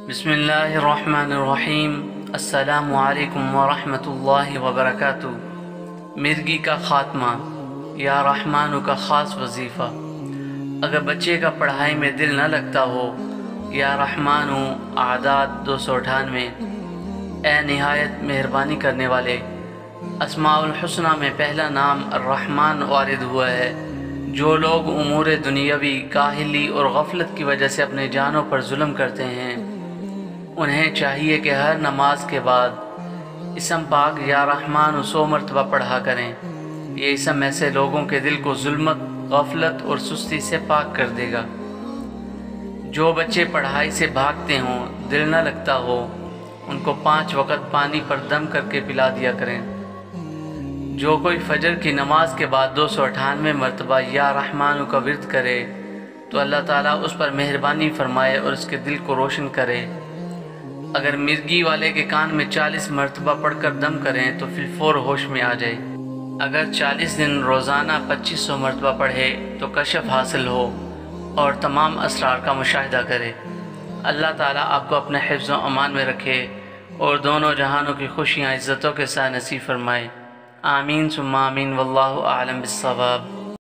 بسم اللہ الرحمن الرحیم۔ السلام علیکم ورحمۃ اللہ وبرکاتہ۔ مرگی کا خاتمہ، یا رحمانو کا خاص وظیفہ۔ اگر بچے کا پڑھائی میں دل نہ لگتا ہو، یا رحمانو اعداد 298۔ اے نہایت مہربانی کرنے والے، اسماء الحسنہ میں پہلا نام الرحمن وارد ہوا ہے۔ جو لوگ امور دنیاوی کاہلی اور غفلت کی وجہ سے اپنے جانوں پر ظلم کرتے ہیں، انہیں چاہیے کہ ہر نماز کے بعد اسم پاک یا رحمان 100 مرتبہ پڑھا کریں۔ یہ اسم ایسے لوگوں کے دل کو ظلمت، غفلت اور سستی سے پاک کر دے گا۔ جو بچے پڑھائی سے بھاگتے ہوں، دل نہ لگتا ہو، ان کو 5 وقت پانی پر دم کر کے پلا دیا کریں۔ جو کوئی فجر کی نماز کے بعد 298 مرتبہ یا رحمانو کا ورد کرے تو اللہ تعالیٰ اس پر مہربانی فرمائے اور اس کے دل کو روشن کرے۔ اگر مرگی والے کے کان میں 40 مرتبہ پڑھ کر دم کریں تو فی الفور ہوش میں آ جائے۔ اگر 40 دن روزانہ 2500 مرتبہ پڑھے تو کشف حاصل ہو اور تمام اسرار کا مشاہدہ کرے۔ اللہ تعالیٰ آپ کو اپنے حفظ و امان میں رکھے اور دونوں جہانوں کی خوشیاں عزتوں کے ساتھ نصیب فرمائے۔ آمین ثم آمین، واللہ اعلم بالصواب۔